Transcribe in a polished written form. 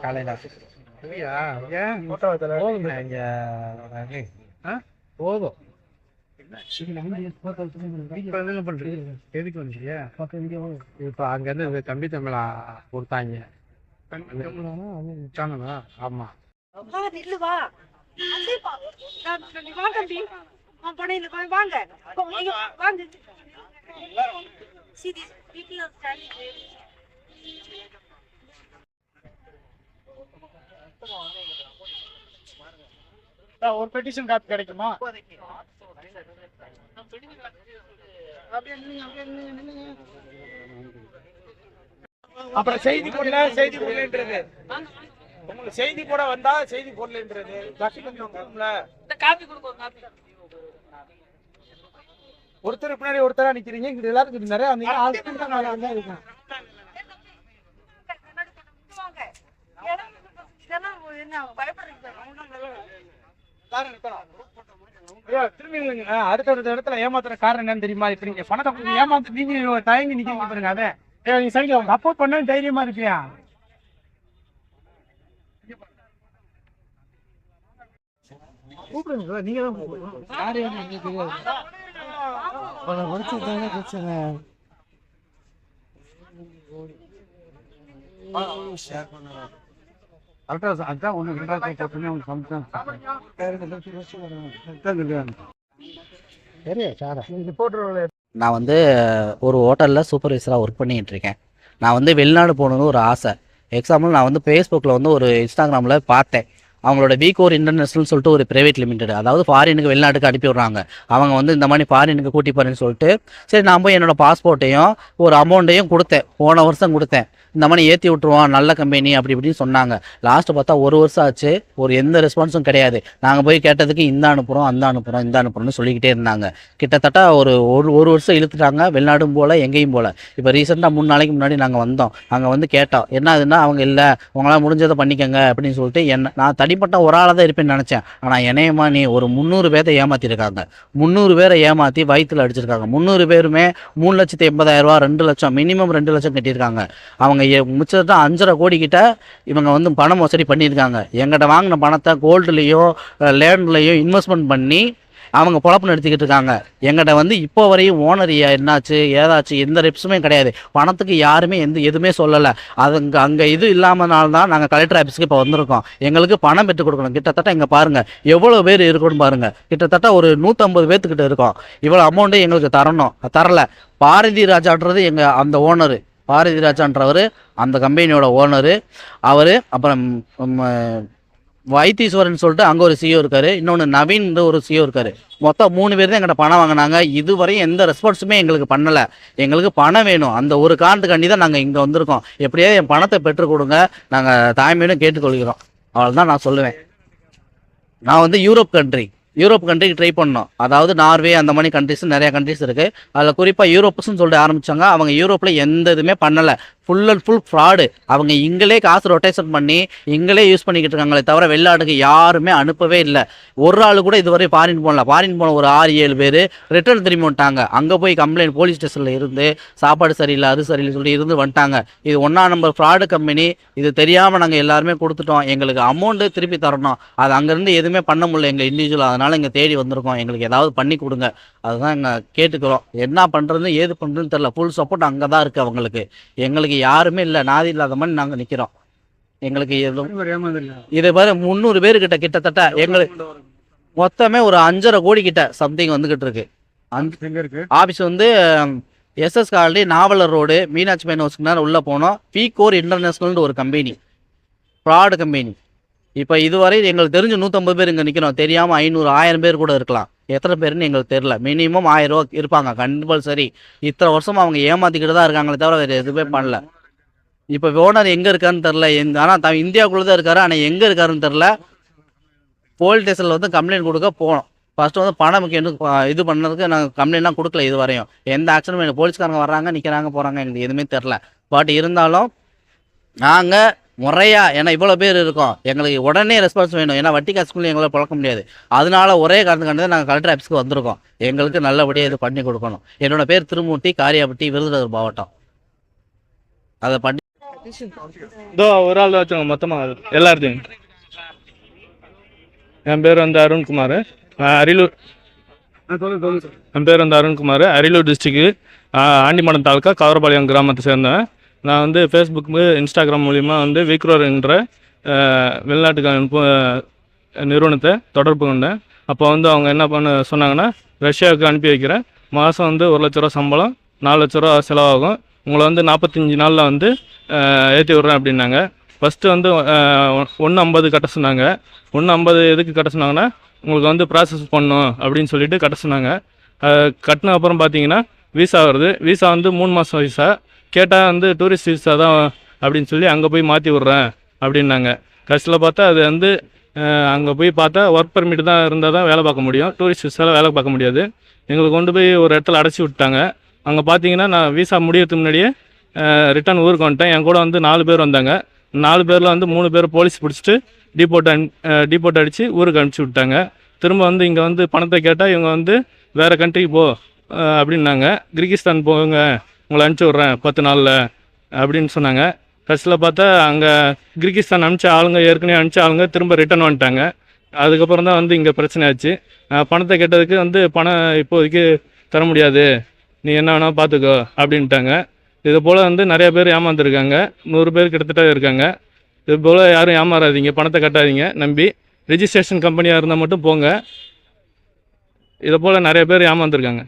காலையில ஏன் போதும் எதுக்கு வந்துச்சியா இப்போ அங்கேருந்து தம்பி தமிழா கொடுத்தாங்க. ஆமா ஒரு பெட்டிஷன் காப்பி கிடைக்குமா? அப்புறம் செய்தி போடலன்றது உங்களுக்கு செய்தி போட வந்தா செய்தி போடலன்றது ஒருத்தர் பின்னாடி ஒருத்தரா நிக்கிறீங்க. இங்க எல்லாருக்கும் நிறைய இருக்கும். அடுத்த இடத்துல ஏமாத்துற காரணம் என்னன்னு தெரியுமா? இப்ப நீங்க பணத்தை ஏமாத்து நீங்க தயங்கி நிக்கிறீங்க பாருங்க. அதை நீ சரி சப்போர்ட் பண்ண தைரியமா இருக்கியா? கூப்பிடுங்க, நீங்க தான் பிரச்சனை. நான் வந்து ஒரு ஹோட்டலில் சூப்பர்வைசராக ஒர்க் பண்ணிகிட்டு இருக்கேன். நான் வந்து வெளிநாடு போகணுன்னு ஒரு ஆசை. எக்ஸாம்பிள் நான் வந்து ஃபேஸ்புக்கில் வந்து ஒரு இன்ஸ்டாகிராமில் பார்த்தேன். அவங்களோட வீகோர் இன்டர்நேஷனல் சொல்லிட்டு ஒரு பிரைவேட் லிமிடெட், அதாவது ஃபாரினுக்கு வெளிநாட்டுக்கு அனுப்பி விட்றாங்க. அவங்க வந்து இந்த மாதிரி ஃபாரினுக்கு கூட்டி போகிறேன்னு சொல்லிட்டு சரி நான் போய் என்னோடய பாஸ்போர்ட்டையும் ஒரு அமௌண்ட்டையும் கொடுத்தேன். போன வருஷம் கொடுத்தேன். இந்த மாதிரி ஏற்றி விட்ருவோம் நல்ல கம்பெனி அப்படி இப்படின்னு சொன்னாங்க. லாஸ்ட்டு பார்த்தா ஒரு வருஷம் ஆச்சு, ஒரு எந்த ரெஸ்பான்ஸும் கிடையாது. நாங்கள் போய் கேட்டதுக்கு இந்த அனுப்புகிறோம் இந்த அனுப்புகிறோம்னு சொல்லிக்கிட்டே இருந்தாங்க. கிட்டத்தட்ட ஒரு வருஷம் இழுத்துட்டாங்க. வெளிநாடும் போல் எங்கேயும் போல். இப்போ ரீசெண்டாக 3 நாளைக்கு முன்னாடி நாங்கள் வந்தோம். அங்கே வந்து கேட்டோம் என்ன ஆகுதுன்னா அவங்க இல்லை உங்களால் முடிஞ்சதை பண்ணிக்கங்க அப்படின்னு சொல்லிட்டு நான் தனிப்பட்ட ஒரு ஆளாக தான் இருப்பேன்னு நினச்சேன். ஆனால் என்னையமா நீ ஒரு 300 பேரை ஏமாற்றிருக்காங்க. 300 பேரை ஏமாற்றி வயிற்றில் அடிச்சிருக்காங்க. 300 பேருமே 3,80,000 2 லட்சம் மினிமம் 2 லட்சம் கட்டியிருக்காங்க. அவங்க மிச்சத்தை 5.5 கோடி கிட்ட இவங்க வந்து பண மோசடி பண்ணியிருக்காங்க. எங்கிட்ட வாங்கின பணத்தை கோல்டுலேயோ லேண்ட்லேயோ இன்வெஸ்ட்மெண்ட் பண்ணி அவங்க பொழப்பு நடத்திக்கிட்டு இருக்காங்க. எங்கிட்ட வந்து இப்போ வரையும் ஓனர் என்னாச்சு ஏதாச்சும் எந்த ரெப்ஸுமே கிடையாது. பணத்துக்கு யாருமே எதுவுமே சொல்லலை. அங்கே இது இல்லாமனால்தான் நாங்கள் கலெக்டர் ஆஃபீஸுக்கு இப்போ வந்திருக்கோம். எங்களுக்கு பணம் பெற்றுக் கொடுக்கணும். கிட்டத்தட்ட இங்கே பாருங்கள் எவ்வளோ பேர் இருக்குன்னு பாருங்கள். கிட்டத்தட்ட ஒரு 150 பேர்த்துக்கிட்ட இருக்கோம். இவ்வளோ அமௌண்ட்டு எங்களுக்கு தரல. பாரதி ராஜான்றது எங்கள் அந்த ஓனரு, பாரதி ராஜான்றவர் அந்த கம்பெனியோட ஓனரு அவர். அப்புறம் வைத்தீஸ்வரன் சொல்லிட்டு அங்கே ஒரு சிஓ இருக்காரு. இன்னொன்று நவீன் ஒரு சிஓ இருக்காரு. மொத்தம் 3 பேர் தான் எங்கிட்ட பணம் வாங்கினாங்க. இதுவரையும் எந்த ரெஸ்பான்ஸுமே எங்களுக்கு பண்ணலை. எங்களுக்கு பணம் வேணும். அந்த ஒரு காரணத்துக்காண்டி தான் நாங்கள் இங்கே வந்திருக்கோம். எப்படியாவது என் பணத்தை பெற்றுக் கொடுங்க, நாங்கள் தாய்மையிலும் கேட்டுக்கொள்கிறோம். அவ்வளோதான் நான் சொல்லுவேன். நான் வந்து யூரோப் கண்ட்ரிக்கு ட்ரை பண்ணோம். அதாவது நார்வே அந்த மாதிரி கண்ட்ரிஸ் நிறைய கண்ட்ரிஸ் இருக்குது. அதில் குறிப்பாக யூரோப்ஸ்ன்னு சொல்லிட்டு ஆரம்பித்தாங்க. அவங்க யூரோப்பில் எந்த இதுவுமே பண்ணலை. Full and full fraud. அவங்க இங்களே காசு ரொட்டேஷன் பண்ணி இங்களே யூஸ் பண்ணிக்கிட்டு இருக்காங்களே தவிர வெளிநாட்டுக்கு யாருமே அனுப்பவே இல்லை. ஒரு ஆள் கூட இதுவரை ஃபாரின் போன ஒரு 6-7 பேர் ரிட்டர்ன் திரும்பி வந்துட்டாங்க. அங்கே போய் கம்ப்ளைண்ட் போலீஸ் ஸ்டேஷனில் இருந்து சாப்பாடு சரியில்லை அது சரியில்லை சொல்லி இருந்து வந்துட்டாங்க. இது 1ஆம் நம்பர் ஃப்ராடு கம்பெனி. இது தெரியாமல் நாங்கள் எல்லாருமே கொடுத்துட்டோம். எங்களுக்கு அமௌண்ட்டு திருப்பி தரணும். அது அங்கேருந்து எதுவுமே பண்ண முடியல எங்கள் இண்டிவிஜுவல். அதனால் இங்கே தேடி வந்திருக்கோம். எங்களுக்கு ஏதாவது பண்ணி கொடுங்க, அதுதான் இங்கே கேட்டுக்கிறோம். என்ன பண்ணுறது ஏது பண்ணுறதுன்னு தெரில. ஃபுல் சப்போர்ட் அங்கே தான் இருக்குது அவங்களுக்கு. எங்களுக்கு யாருமே இல்லை. நாதி இல்லாத மாதிரி நாங்கள் நிற்கிறோம். எங்களுக்கு இதை பாரு 300 பேருக்கிட்ட கிட்டத்தட்ட எங்களுக்கு மொத்தமே ஒரு 5.5 கோடி கிட்ட சம்திங் வந்துகிட்டு இருக்கு. ஆஃபீஸ் வந்து SS காலனி நாவலர் ரோடு மீனாட்சி மைனோஸ்க்கு நேரம் உள்ளே போனோம். வீகோர் இன்டர்நேஷனல்னு ஒரு கம்பெனி, ஃப்ராடு கம்பெனி. இப்போ இதுவரை எங்களுக்கு தெரிஞ்சு 150 பேர் இங்கே நிற்கிறோம். தெரியாமல் 500-1000 பேர் கூட இருக்கலாம். எத்தனை பேருன்னு எங்களுக்கு தெரியல. மினிமம் 1000 ரூபா இருப்பாங்க கம்பல்சரி. இத்தனை வருஷம் அவங்க ஏமாத்திக்கிட்டு தான் இருக்காங்களே தவிர வேறு எதுவுமே பண்ணல. இப்போ ஓனர் எங்கே இருக்காருன்னு தெரில. ஆனால் இந்தியாவுக்குள்ளே தான் இருக்காரு. ஆனால் எங்கே இருக்காருன்னு தெரில. போலீஸ் ஸ்டேஷனில் வந்து கம்ப்ளைண்ட் கொடுக்க போனோம். ஃபர்ஸ்ட் வந்து பணம் இது பண்ணதுக்கு நாங்கள் கம்ப்ளைண்ட்லாம் கொடுக்கல இது வரையும். எந்த ஆக்ஷனும் இல்லை. போலீஸ்காரங்க வர்றாங்க, நிற்கிறாங்க, போகிறாங்க, எங்களுக்கு எதுவுமே தெரில. பட் இருந்தாலும் நாங்கள் முறையாக, ஏன்னா இவ்வளோ பேர் இருக்கோம், எங்களுக்கு உடனே ரெஸ்பான்ஸ் வேணும். ஏன்னா வட்டி காசுக்குள்ளே எங்களால் பழக்க முடியாது. அதனால ஒரே காரணத்துக்காண்டி தான் நாங்கள் கலெக்டர் ஆஃபீஸ்க்கு வந்திருக்கோம். எங்களுக்கு நல்லபடியாக இது பண்ணி கொடுக்கணும். என்னோட பேர் திருமூர்த்தி, காரியாபட்டி, விருதுநகர் மாவட்டம். அதை பண்ணி இதோ ஒரு ஆள் வச்சவங்க மொத்தமாக எல்லாத்தையும். என் பேர் வந்து அருண்குமார், அரியலூர். என் பேர் வந்து அருண்குமார், அரியலூர் டிஸ்ட்ரிக்ட், ஆண்டிமடம் தாலுக்கா, கவரபாளையம் கிராமத்தை சேர்ந்தேன். நான் வந்து ஃபேஸ்புக்கு, இன்ஸ்டாகிராம் மூலிமா வந்து விக்ரோர் என்ற வெளிநாட்டுக்கான நிறுவனத்தை தொடர்பு கொண்டேன். அப்போ வந்து அவங்க என்ன பண்ண சொன்னாங்கன்னா, ரஷ்யாவுக்கு அனுப்பி வைக்கிறேன், மாதம் வந்து 1 லட்ச ரூபா சம்பளம், 4 லட்ச ரூபா செலவாகும், உங்களை வந்து 45 நாளில் வந்து ஏற்றி விட்றேன் அப்படின்னாங்க. ஃபஸ்ட்டு வந்து 150 கட்ட சொன்னாங்க. 150 எதுக்கு கட்ட சொன்னாங்கன்னா, உங்களுக்கு வந்து ப்ராசஸ் பண்ணணும் அப்படின்னு சொல்லிட்டு கட்ட சொன்னாங்க. கட்டின அப்புறம் பார்த்தீங்கன்னா விசா வருது. விசா வந்து 3 மாதம் விசா. கேட்டால் வந்து டூரிஸ்ட் விசா தான் அப்படின்னு சொல்லி அங்கே போய் மாற்றி விட்றேன் அப்படின்னாங்க. கடைசியில் பார்த்தா அது வந்து அங்கே போய் பார்த்தா ஒர்க் பர்மிட் தான் இருந்தால் தான் வேலை பார்க்க முடியும், டூரிஸ்ட் விசாவில் வேலை பார்க்க முடியாது. எங்களுக்கு கொண்டு போய் ஒரு இடத்துல அடைச்சி விட்டாங்க. அங்கே பார்த்தீங்கன்னா நான் விசா முடியறதுக்கு முன்னாடியே ரிட்டர்ன் ஊருக்கு வந்துட்டேன். என் கூட வந்து 4 பேர் வந்தாங்க. 4 பேரில் வந்து 3 பேர் போலீஸ் பிடிச்சிட்டு டிபோர்ட் அடித்து ஊருக்கு அனுப்பிச்சி விட்டாங்க. திரும்ப வந்து இங்கே வந்து பணத்தை கேட்டால் இவங்க வந்து வேறு கண்ட்ரிக்கு போ அப்படின்னாங்க. கிர்கிஸ்தான் போங்க, உங்களை அனுப்பிச்சி விட்றேன் 10 நாளில் அப்படின்னு சொன்னாங்க. கடைசியில் பார்த்தா அங்கே கிர்கிஸ்தான் அனுப்பிச்ச ஆளுங்க, ஏற்கனவே அனுப்பிச்ச ஆளுங்க திரும்ப ரிட்டர்ன் வந்துட்டாங்க. அதுக்கப்புறம் தான் வந்து இங்கே பிரச்சனை ஆச்சு. பணத்தை கேட்டதுக்கு வந்து பணம் இப்போதைக்கு தர முடியாது, நீ என்ன வேணால் பார்த்துக்கோ அப்படின்ட்டாங்க. இது போல் வந்து நிறைய பேர் ஏமாந்துருக்காங்க. 100 பேர் கிட்டத்தட்ட இருக்காங்க. இது போல் யாரும் ஏமாறாதீங்க, பணத்தை கட்டாதீங்க நம்பி. ரெஜிஸ்ட்ரேஷன் கம்பெனியாக இருந்தால் மட்டும் போங்க. இதை போல் நிறைய பேர் ஏமாந்துருக்காங்க.